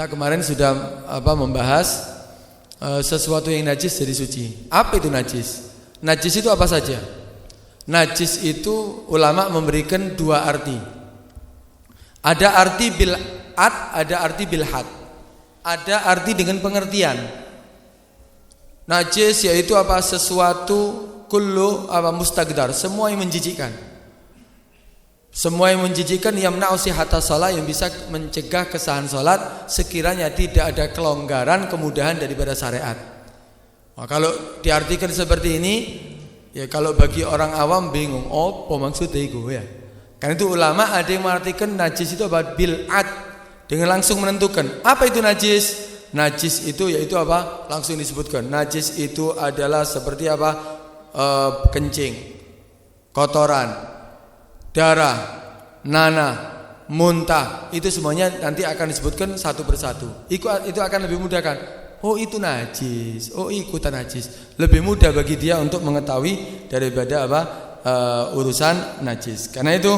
Kita kemarin sudah membahas sesuatu yang najis jadi suci. Apa itu najis? Najis itu apa saja? Najis itu ulama memberikan dua arti. Ada arti bil ad, ada arti bil had. Ada arti dengan pengertian. Najis yaitu apa? Sesuatu kullu mustagdar, semua yang menjijikkan. Semua yang menjijikkan yamna'u sihhatas shalah, yang bisa mencegah kesahan salat sekiranya tidak ada kelonggaran kemudahan daripada syariat. Nah, kalau diartikan seperti ini, ya kalau bagi orang awam bingung, apa maksudnya itu ya. Karena itu ulama ada yang mengartikan najis itu apa? Bil ad, dengan langsung menentukan apa itu najis. Najis itu yaitu apa? Langsung disebutkan. Najis itu adalah seperti apa? Kencing, kotoran, darah, nanah, muntah, itu semuanya nanti akan disebutkan satu persatu. Itu akan lebih mudah kan? Oh itu najis, oh ikutan najis. Lebih mudah bagi dia untuk mengetahui daripada urusan najis. Karena itu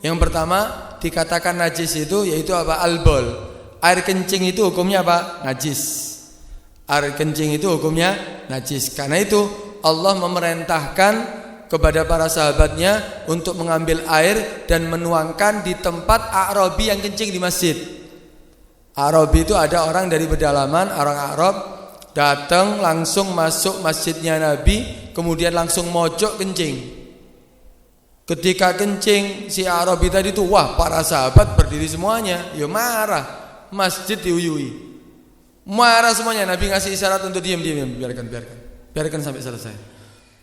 yang pertama dikatakan najis itu yaitu apa? Al-bol. Air kencing itu hukumnya apa? Najis. Air kencing itu hukumnya najis. Karena itu Allah memerintahkan kepada para sahabatnya untuk mengambil air dan menuangkan di tempat A'rabi yang kencing di masjid. A'rabi itu ada orang dari pedalaman, orang Arab datang langsung masuk masjidnya Nabi, kemudian langsung mojok kencing. Ketika kencing si A'rabi tadi itu, wah para sahabat berdiri semuanya, ya marah, masjid diuyui, marah semuanya. Nabi ngasih isyarat untuk diam, biarkan sampai selesai.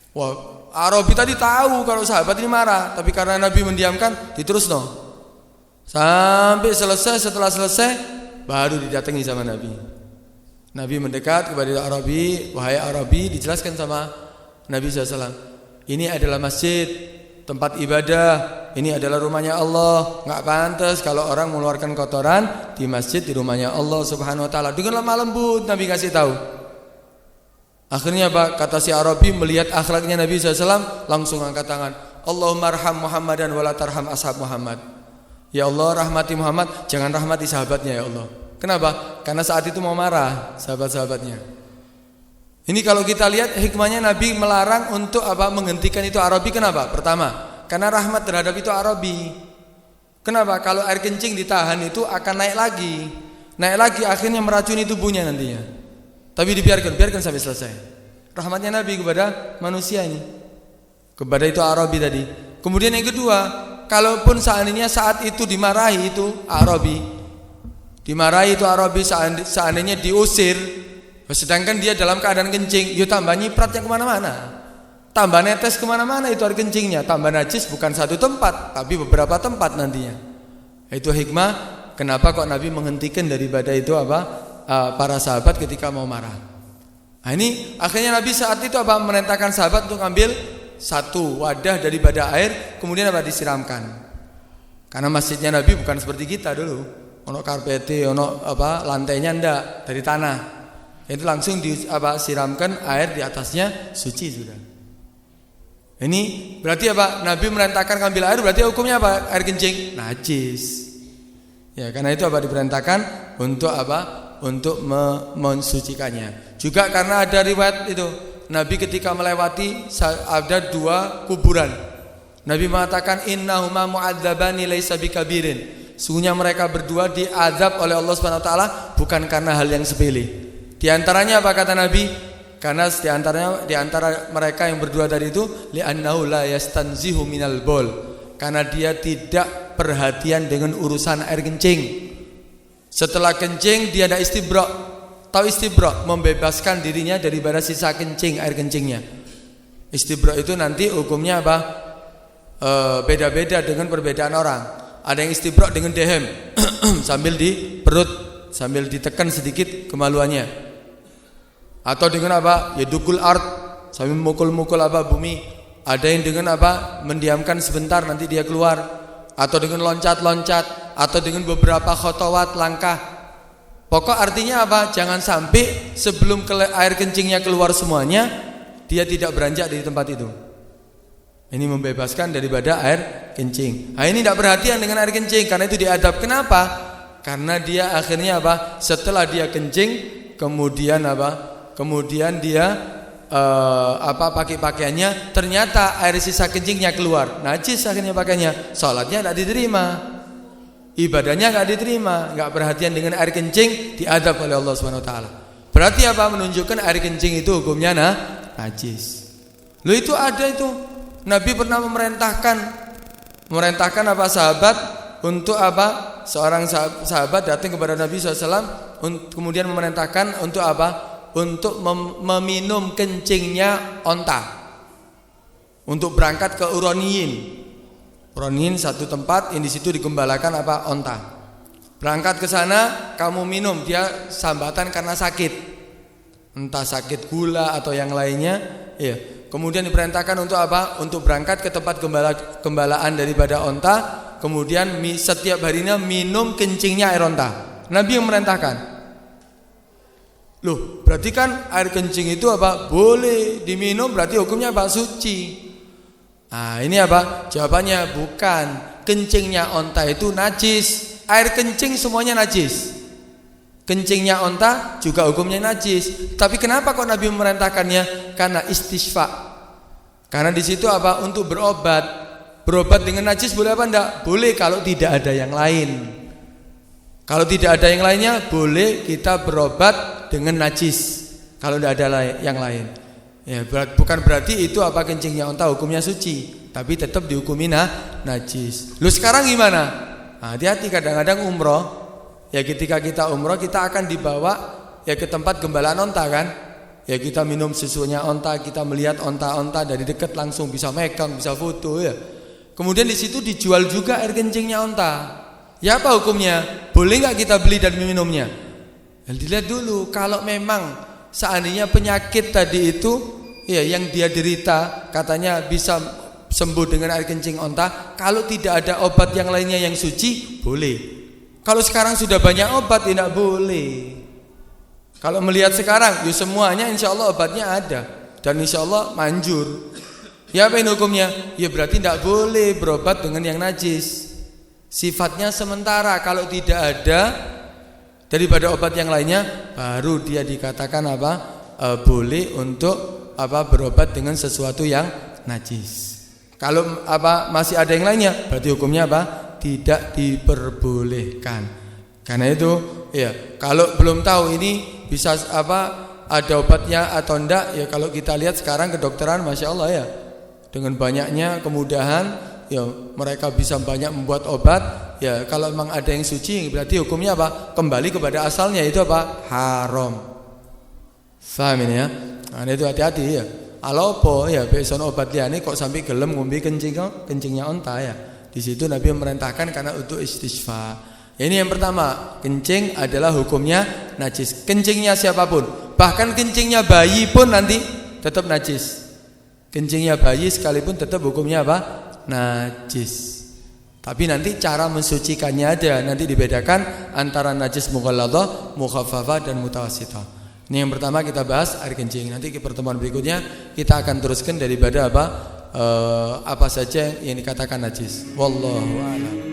Wah, Arabi tadi tahu kalau sahabat ini marah, tapi karena Nabi mendiamkan, diterusno sampai selesai. Setelah selesai, baru didatangi sama Nabi. Nabi mendekat kepada Arabi, wahai Arabi, dijelaskan sama Nabi SAW, ini adalah masjid, tempat ibadah, ini adalah rumahnya Allah. Nggak pantas kalau orang mengeluarkan kotoran di masjid, di rumahnya Allah Subhanahu Wa Taala. Dengan lemah lembut Nabi kasih tahu. Akhirnya kata si Arabi melihat akhlaknya Nabi SAW, langsung angkat tangan, Allahumma arham Muhammadan wala tarham ashab Muhammad. Ya Allah, rahmati Muhammad, jangan rahmati sahabatnya ya Allah. Kenapa? Karena saat itu mau marah sahabat-sahabatnya. Ini kalau kita lihat hikmahnya Nabi melarang untuk menghentikan itu Arabi. Kenapa? Pertama, karena rahmat terhadap itu Arabi. Kenapa? Kalau air kencing ditahan itu akan naik lagi akhirnya meracuni tubuhnya nantinya. Tapi biarkan sampai selesai. Rahmatnya Nabi kepada manusia ini, kepada itu Arabi tadi. Kemudian yang kedua, kalaupun seandainya saat itu dimarahi itu Arabi, seandainya diusir, sedangkan dia dalam keadaan kencing, ya tambah nyipratnya kemana-mana, tambah netes kemana-mana itu air kencingnya, tambah najis bukan satu tempat, tapi beberapa tempat nantinya. Itu hikmah kenapa kok Nabi menghentikan daripada itu para sahabat ketika mau marah. Nah ini akhirnya Nabi saat itu merintahkan sahabat untuk ambil satu wadah daripada air, kemudian disiramkan. Karena masjidnya Nabi bukan seperti kita dulu, ono karpete, ono lantainya ndak, dari tanah. Itu langsung disiramkan air di atasnya, suci sudah. Ini berarti Nabi merintahkan ambil air, berarti hukumnya air kencing najis. Ya, karena itu diperintahkan untuk untuk mensucikannya. Juga karena ada riwayat itu, Nabi ketika melewati ada dua kuburan, Nabi mengatakan innahuma mu'adzabani laisa bikabirin. Sungguhnya mereka berdua diazab oleh Allah Subhanahu wa taala bukan karena hal yang sepele. Di antaranya apa kata Nabi? Karena di antara mereka yang berdua tadi itu li'annahu la yastanzihu minal bol. Karena dia tidak perhatian dengan urusan air kencing. Setelah kencing dia ada istibra. Tahu istibra? Membebaskan dirinya daripada sisa kencing, air kencingnya. Istibra itu nanti hukumnya beda-beda dengan perbedaan orang. Ada yang istibra dengan dehem sambil di perut, sambil ditekan sedikit kemaluannya. Atau dengan yadukul ard, sambil mukul-mukul bumi. Ada yang dengan mendiamkan sebentar nanti dia keluar. Atau dengan loncat-loncat, atau dengan beberapa khotowat langkah. Pokok artinya jangan sampai sebelum air kencingnya keluar semuanya, dia tidak beranjak dari tempat itu. Ini membebaskan daripada air kencing. Nah ini tidak perhatian dengan air kencing, karena itu diadab. Kenapa? Karena dia akhirnya apa? Setelah dia kencing, kemudian apa? Kemudian dia pakai pakaiannya, ternyata air sisa kencingnya keluar, najis akhirnya pakaiannya, salatnya tidak diterima, ibadahnya tidak diterima, nggak perhatian dengan air kencing, diadab oleh Allah Subhanahu Wa Taala. Berarti apa? Menunjukkan air kencing itu hukumnya najis. Loh, itu ada itu. Nabi pernah memerintahkan apa sahabat untuk apa? Seorang sahabat datang kepada Nabi SAW, kemudian memerintahkan untuk apa? Untuk meminum kencingnya onta, untuk berangkat ke Uroniyin satu tempat yang di situ digembalakan apa? Onta. Berangkat ke sana, kamu minum, dia sambatan karena sakit, entah sakit gula atau yang lainnya, ya. Kemudian diperintahkan untuk apa? Untuk berangkat ke tempat gembalaan daripada onta, kemudian setiap harinya minum kencingnya air onta. Nabi yang merintahkan. Loh, berarti kan air kencing itu apa? Boleh diminum, berarti hukumnya apa? Suci. Nah, ini apa? Jawabannya bukan. Kencingnya onta itu najis. Air kencing semuanya najis. Kencingnya onta juga hukumnya najis. Tapi kenapa kok Nabi memerintahkannya? Karena istisfa. Karena di situ apa? Untuk berobat. Berobat dengan najis boleh apa enggak? Boleh kalau tidak ada yang lain. Kalau tidak ada yang lainnya, boleh kita berobat dengan najis. Kalau tidak ada yang lain, ya bukan berarti itu apa kencingnya onta hukumnya suci, tapi tetap dihukumi najis. Lu sekarang gimana? Nah, hati-hati, kadang-kadang umroh, ya ketika kita umroh kita akan dibawa ya ke tempat gembalaan onta kan? Ya kita minum susunya onta, kita melihat onta-onta dari dekat langsung bisa megang, bisa foto ya. Kemudian di situ dijual juga air kencingnya onta. Ya apa hukumnya? Boleh nggak kita beli dan minumnya? Dilihat dulu, kalau memang seandainya penyakit tadi itu ya yang dia derita katanya bisa sembuh dengan air kencing onta, kalau tidak ada obat yang lainnya yang suci, boleh. Kalau sekarang sudah banyak obat, tidak boleh. Kalau melihat sekarang, ya semuanya insya Allah obatnya ada dan insya Allah manjur. Ya apa ini hukumnya? Ya berarti tidak boleh berobat dengan yang najis. Sifatnya sementara, kalau tidak ada daripada obat yang lainnya, baru dia dikatakan apa? Boleh untuk apa? Berobat dengan sesuatu yang najis. Kalau apa masih ada yang lainnya, berarti hukumnya apa? Tidak diperbolehkan. Karena itu, ya kalau belum tahu ini bisa apa? Ada obatnya atau enggak? Ya kalau kita lihat sekarang kedokteran, masya Allah ya, dengan banyaknya kemudahan. Ya, mereka bisa banyak membuat obat. Ya, kalau memang ada yang suci, berarti hukumnya apa? Kembali kepada asalnya, itu apa? Haram. Paham ini ya? Nah, itu hati-hati ya. Alopo ya, beson obat liane kok sampai gelem ngombe kencingnya onta ya. Di situ Nabi memerintahkan karena untuk istisfa. Ini yang pertama, kencing adalah hukumnya najis. Kencingnya siapapun, bahkan kencingnya bayi pun nanti tetap najis. Kencingnya bayi sekalipun tetap hukumnya apa? Najis. Tapi nanti cara mensucikannya ada, nanti dibedakan antara najis mughalladhah, mukhaffafah dan mutawassithah. Ini yang pertama kita bahas air kencing. Nanti ke pertemuan berikutnya kita akan teruskan daripada apa saja yang dikatakan najis. Wallahu a'lam.